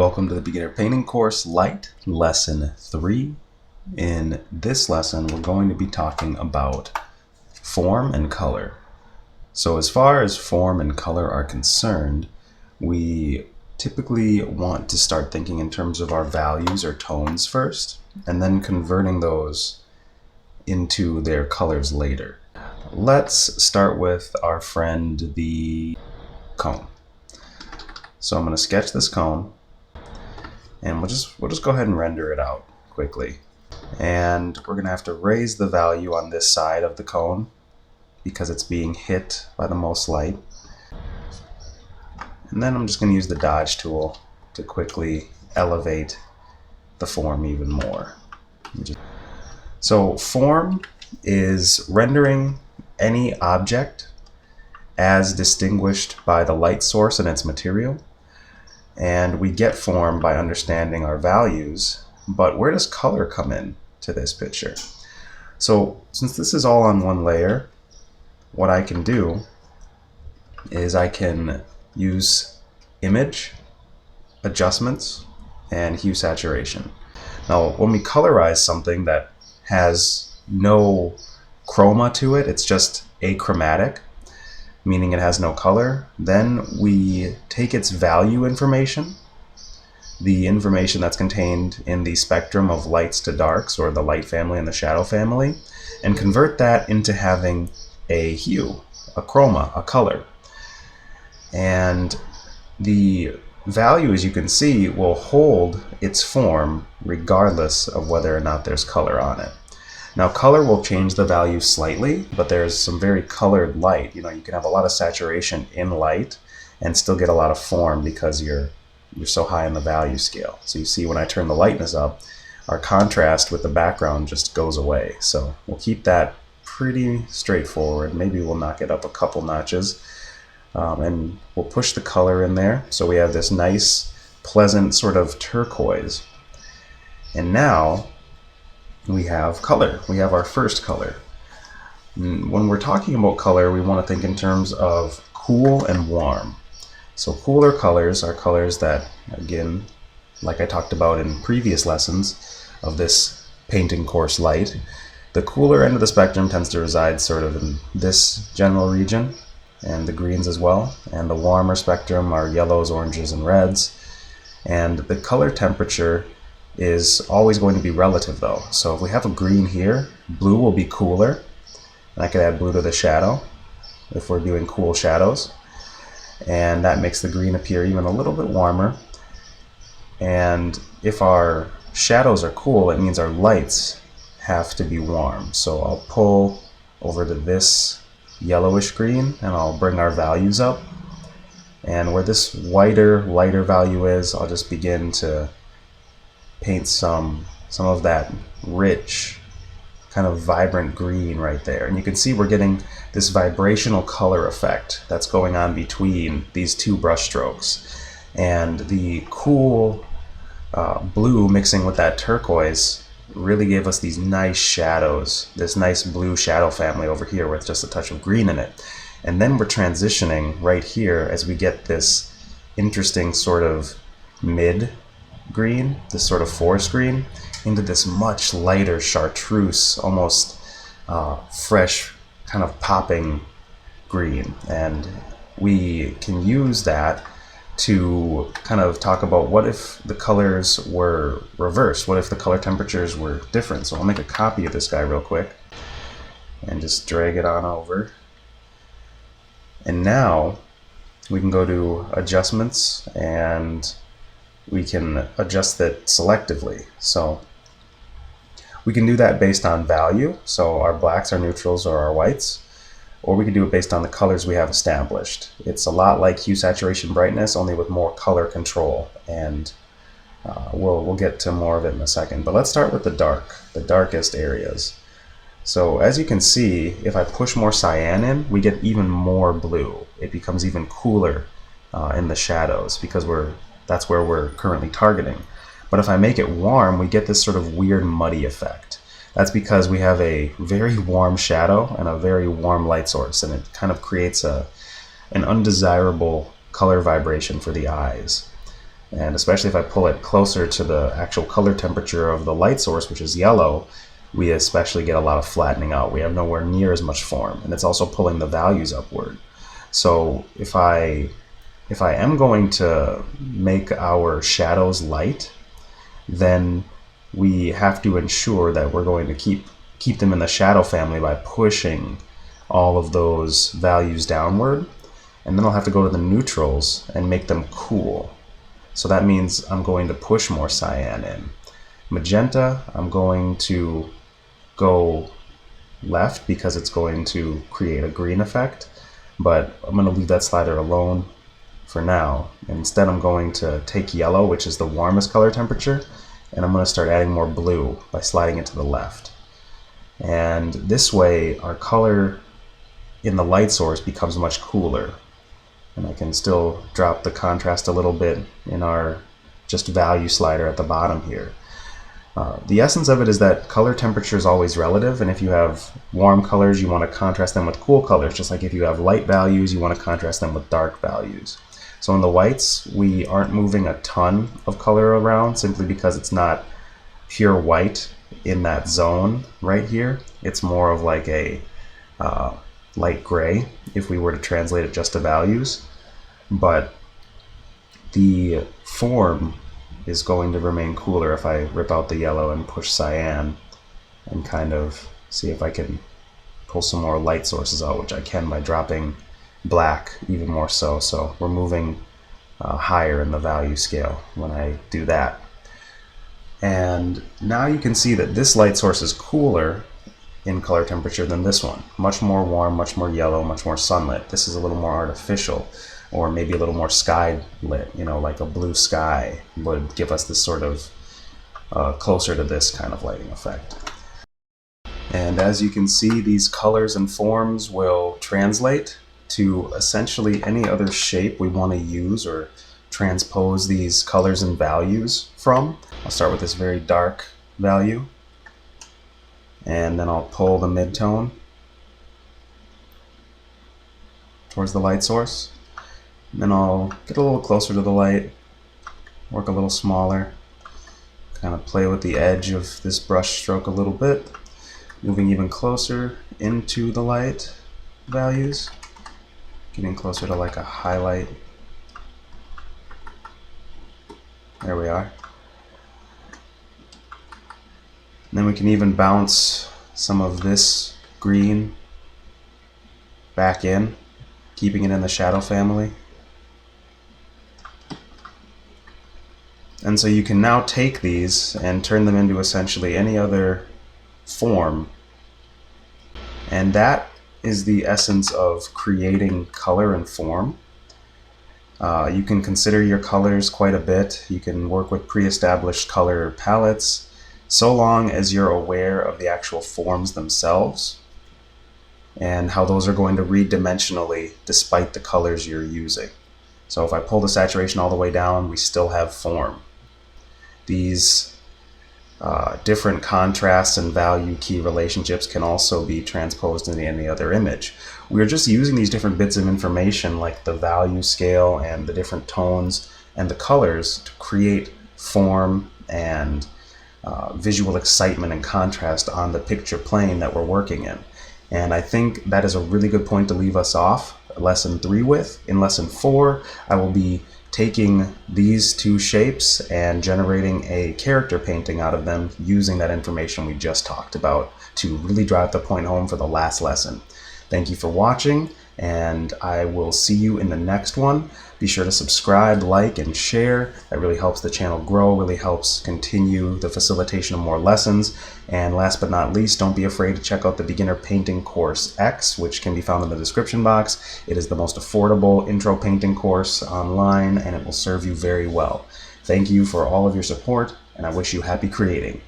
welcome to the beginner painting course Lite lesson 3. In this lesson we're going to be talking about form and color. So as far as form and color are concerned, we typically want to start thinking in terms of our values or tones first, and then converting those into their colors later. Let's start with our friend the cone. So I'm going to sketch this cone, and we'll just go ahead and render it out quickly. And we're going to have to raise the value on this side of the cone because it's being hit by the most light. And then I'm just going to use the dodge tool to quickly elevate the form even more. So form is rendering any object as distinguished by the light source and its material. And we get form by understanding our values, but where does color come in to this picture? So since this is all on one layer, what I can do is I can use image, adjustments, and hue saturation. Now when we colorize something that has no chroma to it, it's just achromatic, meaning it has no color, then we take its value information, the information that's contained in the spectrum of lights to darks, or the light family and the shadow family, and convert that into having a hue, a chroma, a color. And the value, as you can see, will hold its form regardless of whether or not there's color on it. Now color will change the value slightly, but there's some very colored light. You can have a lot of saturation in light and still get a lot of form because you're so high in the value scale. So you see when I turn the lightness up, our contrast with the background just goes away. So we'll keep that pretty straightforward. Maybe we'll knock it up a couple notches, and we'll push the color in there. So we have this nice, pleasant sort of turquoise. And now we have color. We have our first color. When we're talking about color, we want to think in terms of cool and warm. So cooler colors are colors that, again, like I talked about in previous lessons of this painting course Lite, the cooler end of the spectrum tends to reside sort of in this general region, and the greens as well. And the warmer spectrum are yellows, oranges, and reds. And the color temperature is always going to be relative though. So if we have a green here, blue will be cooler, and I could add blue to the shadow if we're doing cool shadows, and that makes the green appear even a little bit warmer. And if our shadows are cool, it means our lights have to be warm. So I'll pull over to this yellowish green and I'll bring our values up, and where this whiter, lighter value is, I'll just begin to paint some of that rich, kind of vibrant green right there. And you can see we're getting this vibrational color effect that's going on between these two brush strokes. And the cool blue mixing with that turquoise really gave us these nice shadows, this nice blue shadow family over here with just a touch of green in it. And then we're transitioning right here as we get this interesting sort of mid green, this sort of forest green, into this much lighter chartreuse, almost fresh, kind of popping green. And we can use that to kind of talk about what if the colors were reversed, what if the color temperatures were different. So I'll make a copy of this guy real quick and just drag it on over. And now we can go to adjustments and we can adjust it selectively. So we can do that based on value, so our blacks, our neutrals, or our whites, or we can do it based on the colors we have established. It's a lot like hue, saturation, brightness, only with more color control, and we'll get to more of it in a second. But let's start with the darkest areas. So as you can see, if I push more cyan in, we get even more blue. It becomes even cooler in the shadows because that's where we're currently targeting. But if I make it warm, we get this sort of weird muddy effect. That's because we have a very warm shadow and a very warm light source, and it kind of creates an undesirable color vibration for the eyes. And especially if I pull it closer to the actual color temperature of the light source, which is yellow, we especially get a lot of flattening out. We have nowhere near as much form, and it's also pulling the values upward. So if I am going to make our shadows light, then we have to ensure that we're going to keep them in the shadow family by pushing all of those values downward. And then I'll have to go to the neutrals and make them cool. So that means I'm going to push more cyan in. Magenta, I'm going to go left because it's going to create a green effect, but I'm going to leave that slider alone for now. Instead, I'm going to take yellow, which is the warmest color temperature, and I'm going to start adding more blue by sliding it to the left. And this way, our color in the light source becomes much cooler. And I can still drop the contrast a little bit in our just value slider at the bottom here. The essence of it is that color temperature is always relative, and if you have warm colors, you want to contrast them with cool colors, just like if you have light values, you want to contrast them with dark values. So in the whites, we aren't moving a ton of color around simply because it's not pure white in that zone right here. It's more of like a light gray if we were to translate it just to values. But the form is going to remain cooler if I rip out the yellow and push cyan and kind of see if I can pull some more light sources out, which I can by dropping black even more so. So we're moving higher in the value scale when I do that. And now you can see that this light source is cooler in color temperature than this one. Much more warm, much more yellow, much more sunlit. This is a little more artificial, or maybe a little more sky lit, you know, like a blue sky would give us this sort of closer to this kind of lighting effect. And as you can see, these colors and forms will translate to essentially any other shape we want to use or transpose these colors and values from. I'll start with this very dark value, and then I'll pull the midtone towards the light source. And then I'll get a little closer to the light, work a little smaller, kind of play with the edge of this brush stroke a little bit, moving even closer into the light values, getting closer to like a highlight. There we are. And then we can even bounce some of this green back in, keeping it in the shadow family. And so you can now take these and turn them into essentially any other form. And that is the essence of creating color and form. You can consider your colors quite a bit. You can work with pre-established color palettes, so long as you're aware of the actual forms themselves and how those are going to read dimensionally despite the colors you're using. So if I pull the saturation all the way down, we still have form. These different contrasts and value key relationships can also be transposed into any other image. We're just using these different bits of information like the value scale and the different tones and the colors to create form and visual excitement and contrast on the picture plane that we're working in. And I think that is a really good point to leave us off lesson 3 with. In lesson 4, I will be taking these two shapes and generating a character painting out of them using that information we just talked about to really drive the point home for the last lesson. Thank you for watching, and I will see you in the next one. Be sure to subscribe, like, and share. That really helps the channel grow, really helps continue the facilitation of more lessons. And last but not least, don't be afraid to check out the Beginner Painting Course X, which can be found in the description box. It is the most affordable intro painting course online, and it will serve you very well. Thank you for all of your support, and I wish you happy creating.